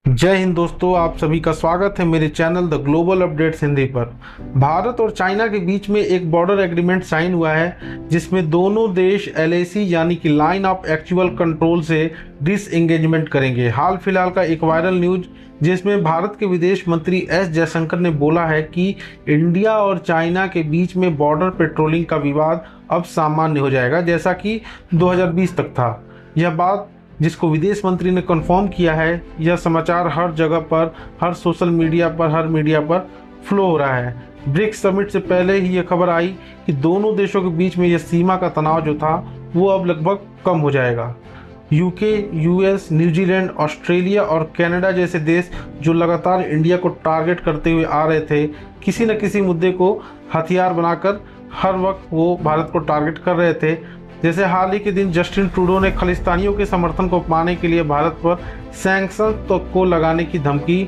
जय हिंद दोस्तों, आप सभी का स्वागत है मेरे channel the global updates Hindi पर। भारत और चाइना के बीच में एक बॉर्डर एग्रीमेंट साइन हुआ है जिसमें दोनों देश एलएसी यानी कि लाइन ऑफ एक्चुअल कंट्रोल से डिसएंगेजमेंट करेंगे। हाल फिलहाल का एक वायरल न्यूज जिसमें भारत के विदेश मंत्री एस जयशंकर ने बोला है कि इंडिया और चाइना के बीच में बॉर्डर पेट्रोलिंग का विवाद अब सामान्य हो जाएगा, जैसा कि 2020 तक था। यह बात जिसको विदेश मंत्री ने कंफर्म किया है, यह समाचार हर जगह पर, हर सोशल मीडिया पर, हर मीडिया पर फ्लो हो रहा है। ब्रिक्स समिट से पहले ही यह खबर आई कि दोनों देशों के बीच में यह सीमा का तनाव जो था वो अब लगभग कम हो जाएगा। यूके, यूएस, न्यूजीलैंड, ऑस्ट्रेलिया और कनाडा जैसे देश जो लगातार इंडिया को टारगेट करते हुए आ रहे थे, किसी न किसी मुद्दे को हथियार बनाकर हर वक्त वो भारत को टारगेट कर रहे थे। जैसे हाल ही के दिन जस्टिन ट्रूडो ने खालिस्तानियों के समर्थन को पाने के लिए भारत पर सैंक्शन को लगाने की धमकी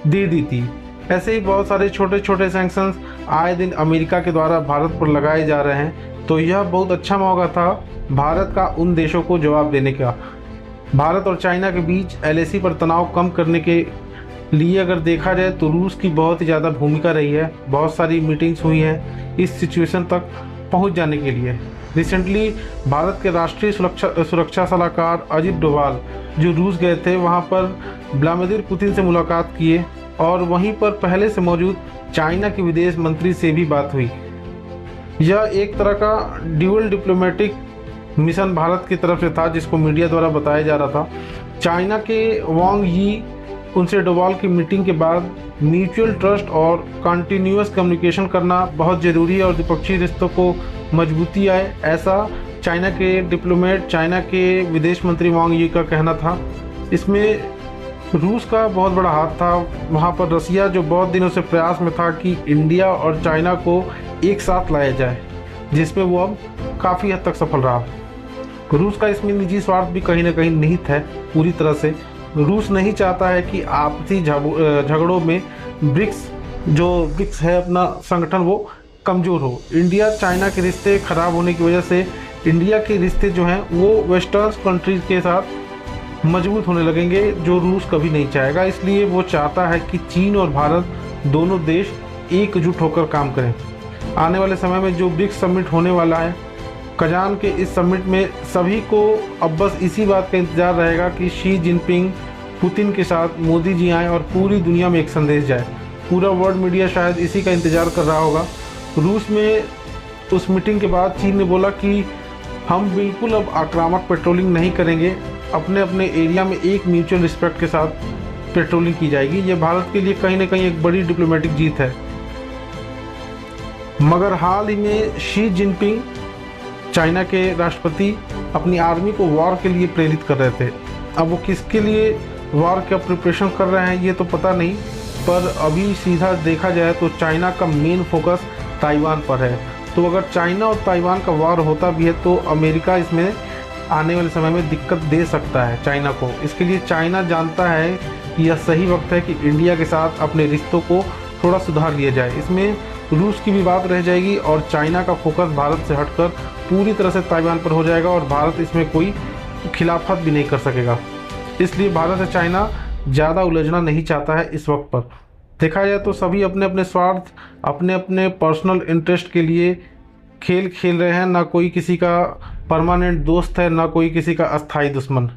दे दी थी। ऐसे ही बहुत सारे छोटे छोटे सैंक्शंस आए दिन अमेरिका के द्वारा भारत पर लगाए जा रहे हैं, तो यह बहुत अच्छा मौका था भारत का उन देशों को जवाब देने का। भारत और चाइना के बीच एलएसी पर तनाव कम करने के लिए अगर देखा जाए तो रूस की बहुत ही ज़्यादा भूमिका रही है। बहुत सारी मीटिंग्स हुई हैं इस सिचुएशन तक पहुंच जाने के लिए। रिसेंटली भारत के राष्ट्रीय सुरक्षा सलाहकार अजित डोभाल जो रूस गए थे, वहां पर व्लादिमीर पुतिन से मुलाकात किए और वहीं पर पहले से मौजूद चाइना के विदेश मंत्री से भी बात हुई। यह एक तरह का ड्यूअल डिप्लोमेटिक मिशन भारत की तरफ से था, जिसको मीडिया द्वारा बताया जा रहा था। चाइना के वांग यी उनसे डोभाल की मीटिंग के बाद म्यूचुअल ट्रस्ट और कंटिन्यूअस कम्युनिकेशन करना बहुत ज़रूरी है और द्विपक्षीय रिश्तों को मजबूती आए, ऐसा चाइना के डिप्लोमेट, चाइना के विदेश मंत्री वांग यी का कहना था। इसमें रूस का बहुत बड़ा हाथ था। वहाँ पर रसिया जो बहुत दिनों से प्रयास में था कि इंडिया और चाइना को एक साथ लाया जाए, जिसमें वो अब काफ़ी हद तक सफल रहा। रूस का इसमें निजी स्वार्थ भी कहीं ना कहीं निहित है पूरी तरह से। रूस नहीं चाहता है कि आपसी झगड़ों में ब्रिक्स है अपना संगठन, वो कमज़ोर हो। इंडिया चाइना के रिश्ते ख़राब होने की वजह से इंडिया के रिश्ते जो हैं वो वेस्टर्न कंट्रीज़ के साथ मजबूत होने लगेंगे, जो रूस कभी नहीं चाहेगा। इसलिए वो चाहता है कि चीन और भारत दोनों देश एकजुट होकर काम करें। आने वाले समय में जो ब्रिक्स समिट होने वाला है कजान के, इस समिट में सभी को अब बस इसी बात का इंतज़ार रहेगा कि शी जिनपिंग पुतिन के साथ मोदी जी आएँ और पूरी दुनिया में एक संदेश जाए। पूरा वर्ल्ड मीडिया शायद इसी का इंतज़ार कर रहा होगा। रूस में उस मीटिंग के बाद चीन ने बोला कि हम बिल्कुल अब आक्रामक पेट्रोलिंग नहीं करेंगे, अपने अपने एरिया में एक म्यूचुअल रिस्पेक्ट के साथ पेट्रोलिंग की जाएगी। ये भारत के लिए कहीं ना कहीं एक बड़ी डिप्लोमेटिक जीत है। मगर हाल ही में शी जिनपिंग चाइना के राष्ट्रपति अपनी आर्मी को वॉर के लिए प्रेरित कर रहे थे। अब वो किसके लिए वॉर का प्रिपरेशन कर रहे हैं ये तो पता नहीं, पर अभी सीधा देखा जाए तो चाइना का मेन फोकस ताइवान पर है। तो अगर चाइना और ताइवान का वॉर होता भी है तो अमेरिका इसमें आने वाले समय में दिक्कत दे सकता है चाइना को। इसके लिए चाइना जानता है कि यह सही वक्त है कि इंडिया के साथ अपने रिश्तों को थोड़ा सुधार लिया जाए। इसमें रूस की भी बात रह जाएगी और चाइना का फोकस भारत से हटकर पूरी तरह से ताइवान पर हो जाएगा और भारत इसमें कोई खिलाफत भी नहीं कर सकेगा। इसलिए भारत से चाइना ज़्यादा उलझना नहीं चाहता है इस वक्त पर। देखा जाए तो सभी अपने अपने स्वार्थ, अपने अपने पर्सनल इंटरेस्ट के लिए खेल खेल रहे हैं। ना कोई किसी का परमानेंट दोस्त है, ना कोई किसी का अस्थाई दुश्मन।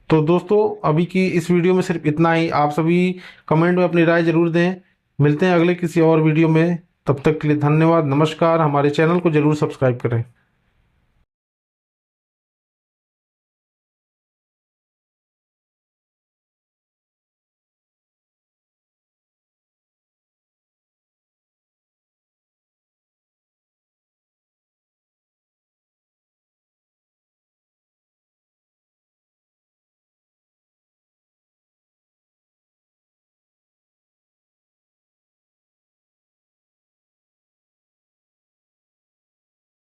तो दोस्तों अभी की इस वीडियो में सिर्फ इतना ही। आप सभी कमेंट में अपनी राय ज़रूर दें। मिलते हैं अगले किसी और वीडियो में, तब तक के लिए धन्यवाद, नमस्कार। हमारे चैनल को ज़रूर सब्सक्राइब करें।